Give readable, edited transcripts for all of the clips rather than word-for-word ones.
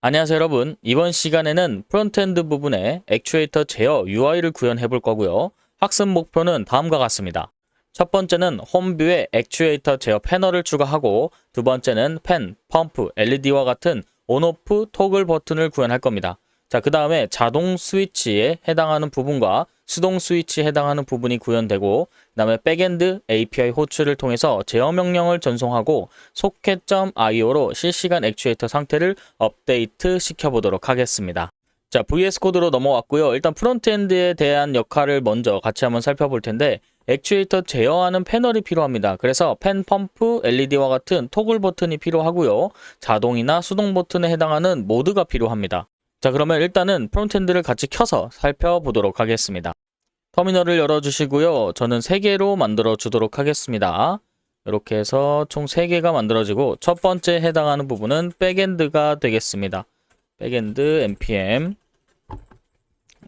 안녕하세요 여러분. 이번 시간에는 프론트엔드 부분에 액추에이터 제어 UI를 구현해 볼 거고요. 학습 목표는 다음과 같습니다. 첫 번째는 홈뷰에 액추에이터 제어 패널을 추가하고, 두 번째는 펜, 펌프, LED와 같은 온오프 토글 버튼을 구현할 겁니다. 자, 그 다음에 자동 스위치에 해당하는 부분과 수동 스위치에 해당하는 부분이 구현되고, 그 다음에 백엔드 API 호출을 통해서 제어 명령을 전송하고 socket.io로 실시간 액추에이터 상태를 업데이트 시켜보도록 하겠습니다. 자, VS 코드로 넘어왔고요. 일단 프론트엔드에 대한 역할을 먼저 같이 한번 살펴볼 텐데, 액추에이터 제어하는 패널이 필요합니다. 그래서 펜, 펌프, LED와 같은 토글 버튼이 필요하고요. 자동이나 수동 버튼에 해당하는 모드가 필요합니다. 자, 그러면 일단은 프론트엔드를 같이 켜서 살펴보도록 하겠습니다. 터미널을 열어주시고요. 저는 3개로 만들어 주도록 하겠습니다. 이렇게 해서 총 3개가 만들어지고, 첫 번째 해당하는 부분은 백엔드가 되겠습니다. 백엔드 npm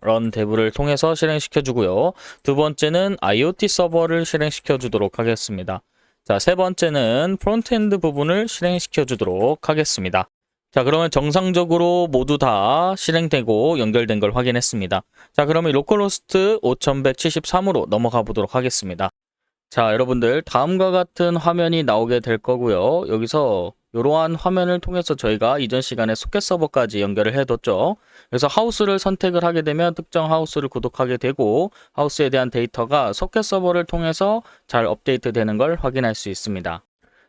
run dev를 통해서 실행시켜 주고요. 두 번째는 IoT 서버를 실행시켜 주도록 하겠습니다. 자, 세 번째는 프론트엔드 부분을 실행시켜 주도록 하겠습니다. 자, 그러면 정상적으로 모두 다 실행되고 연결된 걸 확인했습니다. 자, 그러면 로컬호스트 5173으로 넘어가 보도록 하겠습니다. 자, 여러분들 다음과 같은 화면이 나오게 될 거고요. 여기서 이러한 화면을 통해서 저희가 이전 시간에 소켓 서버까지 연결을 해뒀죠. 그래서 하우스를 선택을 하게 되면 특정 하우스를 구독하게 되고, 하우스에 대한 데이터가 소켓 서버를 통해서 잘 업데이트 되는 걸 확인할 수 있습니다.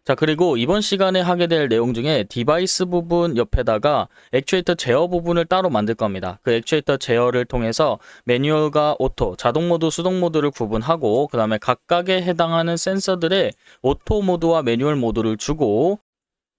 자, 그리고 이번 시간에 하게 될 내용 중에 디바이스 부분 옆에다가 액추에이터 제어 부분을 따로 만들 겁니다. 그 액추에이터 제어를 통해서 매뉴얼과 오토, 자동 모드, 수동 모드를 구분하고, 그 다음에 각각에 해당하는 센서들의 오토 모드와 매뉴얼 모드를 주고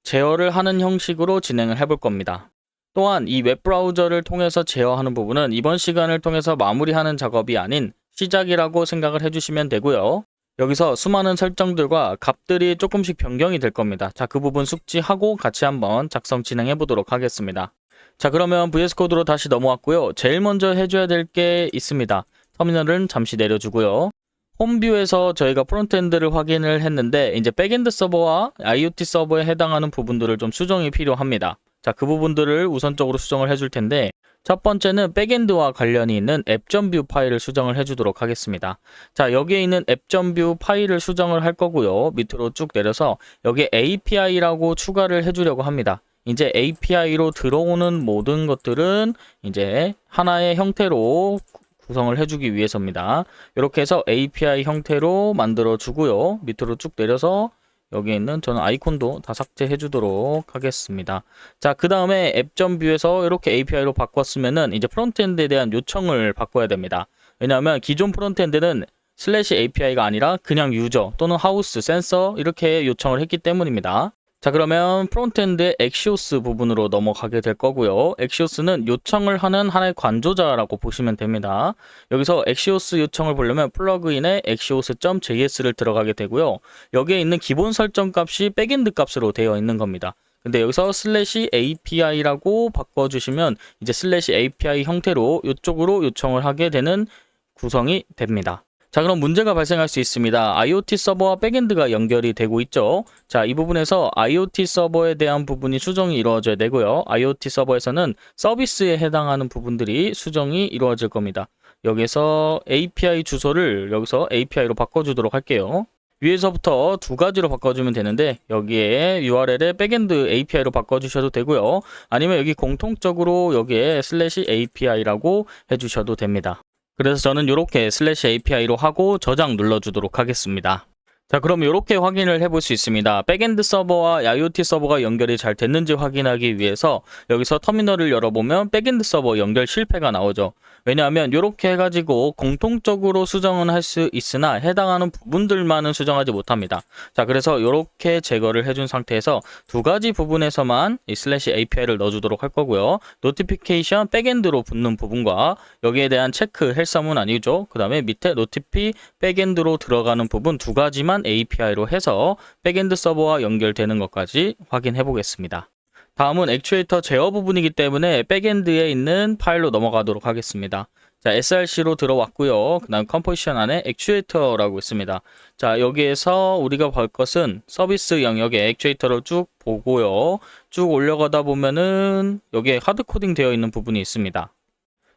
제어를 하는 형식으로 진행을 해볼 겁니다. 또한 이 웹브라우저를 통해서 제어하는 부분은 이번 시간을 통해서 마무리하는 작업이 아닌 시작이라고 생각을 해주시면 되고요. 여기서 수많은 설정들과 값들이 조금씩 변경이 될 겁니다. 자, 그 부분 숙지하고 같이 한번 작성 진행해 보도록 하겠습니다. 자, 그러면 VS 코드로 다시 넘어왔고요. 제일 먼저 해줘야 될 게 있습니다. 터미널은 잠시 내려주고요. 홈뷰에서 저희가 프론트엔드를 확인을 했는데, 이제 백엔드 서버와 IoT 서버에 해당하는 부분들을 좀 수정이 필요합니다. 자, 그 부분들을 우선적으로 수정을 해줄 텐데, 첫 번째는 백엔드와 관련이 있는 앱.뷰 파일을 수정을 해주도록 하겠습니다. 자, 여기에 있는 앱.뷰 파일을 수정을 할 거고요. 밑으로 쭉 내려서 여기에 API라고 추가를 해주려고 합니다. 이제 API로 들어오는 모든 것들은 이제 하나의 형태로 구성을 해주기 위해서입니다. 이렇게 해서 API 형태로 만들어 주고요. 밑으로 쭉 내려서 여기 있는 저는 아이콘도 다 삭제해 주도록 하겠습니다. 자, 그 다음에 앱.뷰에서 이렇게 API로 바꿨으면은 이제 프론트엔드에 대한 요청을 바꿔야 됩니다. 왜냐하면 기존 프론트엔드는 /API가 아니라 그냥 유저 또는 하우스, 센서 이렇게 요청을 했기 때문입니다. 자, 그러면 프론트엔드의 엑시오스 부분으로 넘어가게 될 거고요. 엑시오스는 요청을 하는 하나의 관조자라고 보시면 됩니다. 여기서 엑시오스 요청을 보려면 플러그인에 엑시오스.js를 들어가게 되고요. 여기에 있는 기본 설정 값이 백엔드 값으로 되어 있는 겁니다. 근데 여기서 /API라고 바꿔주시면 이제 /API 형태로 이쪽으로 요청을 하게 되는 구성이 됩니다. 자, 그럼 문제가 발생할 수 있습니다. IoT 서버와 백엔드가 연결이 되고 있죠. 자, 이 부분에서 IoT 서버에 대한 부분이 수정이 이루어져야 되고요. IoT 서버에서는 서비스에 해당하는 부분들이 수정이 이루어질 겁니다. 여기서 API 주소를 여기서 API로 바꿔주도록 할게요. 위에서부터 두 가지로 바꿔주면 되는데, 여기에 URL에 백엔드 API로 바꿔주셔도 되고요. 아니면 여기 공통적으로 여기에 /API라고 해주셔도 됩니다. 그래서 저는 이렇게 /API로 하고 저장 눌러주도록 하겠습니다. 자, 그럼 이렇게 확인을 해볼 수 있습니다. 백엔드 서버와 IoT 서버가 연결이 잘 됐는지 확인하기 위해서 여기서 터미널을 열어보면 백엔드 서버 연결 실패가 나오죠. 왜냐하면 이렇게 해가지고 공통적으로 수정은 할 수 있으나 해당하는 부분들만은 수정하지 못합니다. 자, 그래서 이렇게 제거를 해준 상태에서 두 가지 부분에서만 이 /API를 넣어주도록 할 거고요. 노티피케이션 백엔드로 붙는 부분과 여기에 대한 체크 헬섬은 아니죠. 그 다음에 밑에 노티피 백엔드로 들어가는 부분 두 가지만 API로 해서 백엔드 서버와 연결되는 것까지 확인해 보겠습니다. 다음은 액추에이터 제어 부분이기 때문에 백엔드에 있는 파일로 넘어가도록 하겠습니다. 자, src로 들어왔고요. 그 다음 컴포지션 안에 액추에이터라고 있습니다. 자, 여기에서 우리가 볼 것은 서비스 영역의 액추에이터를 쭉 보고요. 쭉 올라가다 보면은 여기에 하드코딩 되어 있는 부분이 있습니다.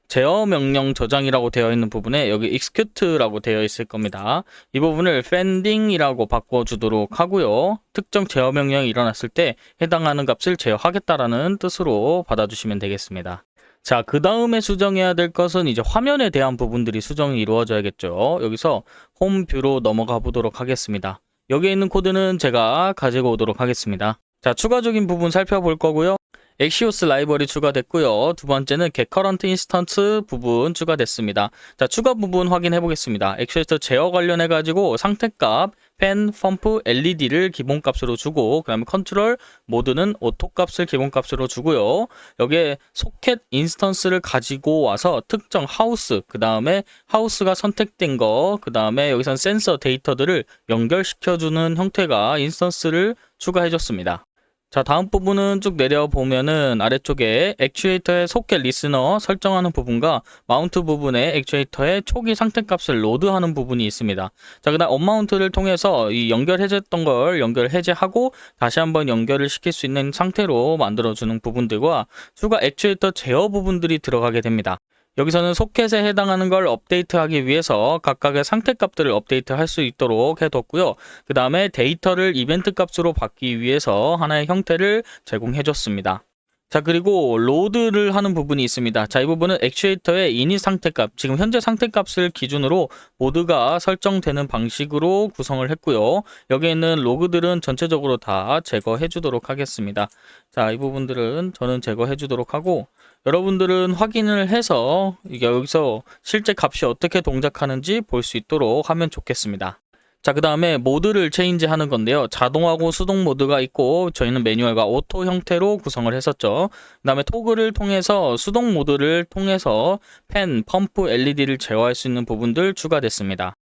제어 명령 저장이라고 되어 있는 부분에 여기 execute라고 되어 있을 겁니다. 이 부분을 fending이라고 바꿔주도록 하고요. 특정 제어 명령이 일어났을 때 해당하는 값을 제어하겠다라는 뜻으로 받아주시면 되겠습니다. 자, 그 다음에 수정해야 될 것은 이제 화면에 대한 부분들이 수정이 이루어져야겠죠. 여기서 홈 뷰로 넘어가 보도록 하겠습니다. 여기에 있는 코드는 제가 가지고 오도록 하겠습니다. 자, 추가적인 부분 살펴볼 거고요. 엑시오스 라이벌이 추가됐고요. 두 번째는 get current instance 부분 추가됐습니다. 자, 추가 부분 확인해 보겠습니다. 액추에이터 제어 관련해 가지고 상태값 펜, 펌프, LED를 기본값으로 주고, 그 다음에 컨트롤 모드는 오토 값을 기본값으로 주고요. 여기에 소켓 인스턴스를 가지고 와서 특정 하우스, 그 다음에 하우스가 선택된 거, 그 다음에 여기선 센서 데이터들을 연결시켜주는 형태가 인스턴스를 추가해 줬습니다. 자, 다음 부분은 쭉 내려보면은 아래쪽에 액추에이터의 소켓 리스너 설정하는 부분과 마운트 부분에 액추에이터의 초기 상태값을 로드하는 부분이 있습니다. 자, 그 다음 언마운트를 통해서 이 연결 해제했던 걸 연결 해제하고 다시 한번 연결을 시킬 수 있는 상태로 만들어주는 부분들과 추가 액추에이터 제어 부분들이 들어가게 됩니다. 여기서는 소켓에 해당하는 걸 업데이트하기 위해서 각각의 상태 값들을 업데이트할 수 있도록 해뒀고요. 그 다음에 데이터를 이벤트 값으로 받기 위해서 하나의 형태를 제공해 줬습니다. 자, 그리고 로드를 하는 부분이 있습니다. 자, 이 부분은 액추에이터의 이닛 상태값, 지금 현재 상태값을 기준으로 모드가 설정되는 방식으로 구성을 했고요. 여기에 있는 로그들은 전체적으로 다 제거해 주도록 하겠습니다. 자, 이 부분들은 저는 제거해 주도록 하고, 여러분들은 확인을 해서 이게 여기서 실제 값이 어떻게 동작하는지 볼 수 있도록 하면 좋겠습니다. 자, 그 다음에 모드를 체인지 하는 건데요. 자동하고 수동 모드가 있고 저희는 매뉴얼과 오토 형태로 구성을 했었죠. 그 다음에 토글을 통해서 수동 모드를 통해서 펜, 펌프, LED를 제어할 수 있는 부분들 추가됐습니다.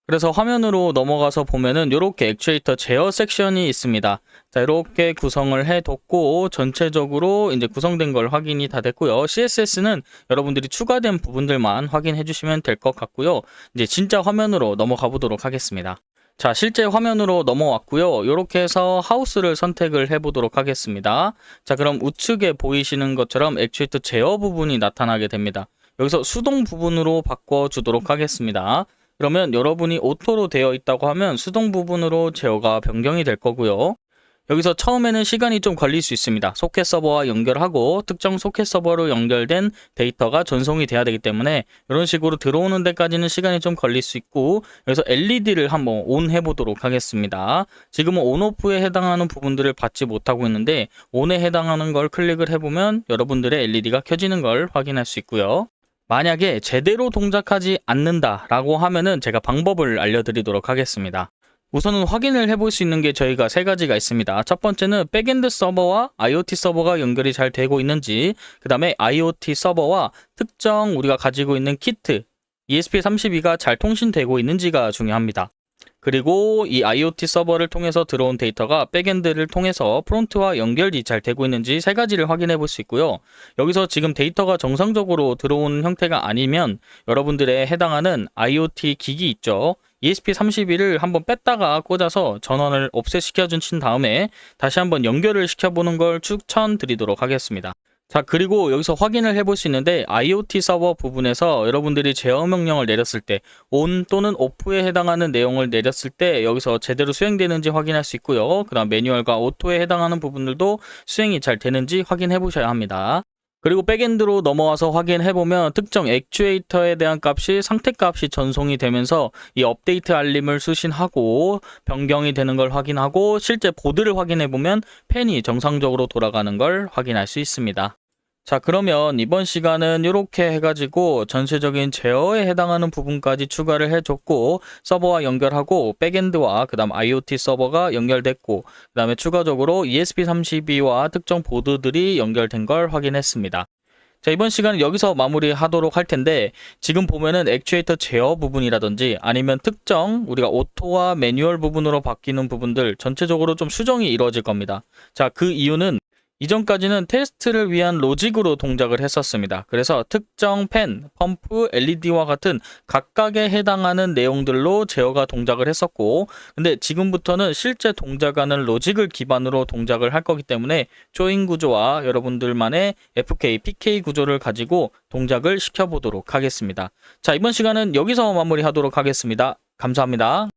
그래서 화면으로 넘어가서 보면은 이렇게 액추에이터 제어 섹션이 있습니다. 자, 이렇게 구성을 해뒀고 전체적으로 이제 구성된 걸 확인이 다 됐고요. CSS는 여러분들이 추가된 부분들만 확인해 주시면 될 것 같고요. 이제 진짜 화면으로 넘어가 보도록 하겠습니다. 자, 실제 화면으로 넘어왔고요. 이렇게 해서 하우스를 선택을 해 보도록 하겠습니다. 자, 그럼 우측에 보이시는 것처럼 액추에이터 제어 부분이 나타나게 됩니다. 여기서 수동 부분으로 바꿔주도록 하겠습니다. 그러면 여러분이 오토로 되어 있다고 하면 수동 부분으로 제어가 변경이 될 거고요. 여기서 처음에는 시간이 좀 걸릴 수 있습니다. 소켓 서버와 연결하고 특정 소켓 서버로 연결된 데이터가 전송이 돼야 되기 때문에 이런 식으로 들어오는 데까지는 시간이 좀 걸릴 수 있고, 여기서 LED를 한번 온 해보도록 하겠습니다. 지금은 온오프에 해당하는 부분들을 받지 못하고 있는데 온에 해당하는 걸 클릭을 해보면 여러분들의 LED가 켜지는 걸 확인할 수 있고요. 만약에 제대로 동작하지 않는다라고 하면은 제가 방법을 알려드리도록 하겠습니다. 우선은 확인을 해볼 수 있는 게 저희가 세 가지가 있습니다. 첫 번째는 백엔드 서버와 IoT 서버가 연결이 잘 되고 있는지, 그 다음에 IoT 서버와 특정 우리가 가지고 있는 키트 ESP32가 잘 통신되고 있는지가 중요합니다. 그리고 이 IoT 서버를 통해서 들어온 데이터가 백엔드를 통해서 프론트와 연결이 잘 되고 있는지 세 가지를 확인해 볼 수 있고요. 여기서 지금 데이터가 정상적으로 들어오는 형태가 아니면 여러분들의 해당하는 IoT 기기 있죠. ESP32를 한번 뺐다가 꽂아서 전원을 없애시켜 준 다음에 다시 한번 연결을 시켜보는 걸 추천드리도록 하겠습니다. 자, 그리고 여기서 확인을 해볼 수 있는데 IoT 서버 부분에서 여러분들이 제어 명령을 내렸을 때 ON 또는 OFF에 해당하는 내용을 내렸을 때 여기서 제대로 수행되는지 확인할 수 있고요. 그 다음 매뉴얼과 오토에 해당하는 부분들도 수행이 잘 되는지 확인해 보셔야 합니다. 그리고 백엔드로 넘어와서 확인해보면 특정 액추에이터에 대한 값이 상태값이 전송이 되면서 이 업데이트 알림을 수신하고 변경이 되는 걸 확인하고 실제 보드를 확인해보면 펜이 정상적으로 돌아가는 걸 확인할 수 있습니다. 자, 그러면 이번 시간은 이렇게 해가지고 전체적인 제어에 해당하는 부분까지 추가를 해줬고 서버와 연결하고 백엔드와 그 다음 IoT 서버가 연결됐고 그 다음에 추가적으로 ESP32와 특정 보드들이 연결된 걸 확인했습니다. 자, 이번 시간은 여기서 마무리하도록 할 텐데 지금 보면은 액추에이터 제어 부분이라든지 아니면 특정 우리가 오토와 매뉴얼 부분으로 바뀌는 부분들 전체적으로 좀 수정이 이루어질 겁니다. 자, 그 이유는 이전까지는 테스트를 위한 로직으로 동작을 했었습니다. 그래서 특정 펜, 펌프, LED와 같은 각각에 해당하는 내용들로 제어가 동작을 했었고, 근데 지금부터는 실제 동작하는 로직을 기반으로 동작을 할 거기 때문에 조인 구조와 여러분들만의 FK, PK 구조를 가지고 동작을 시켜보도록 하겠습니다. 자, 이번 시간은 여기서 마무리하도록 하겠습니다. 감사합니다.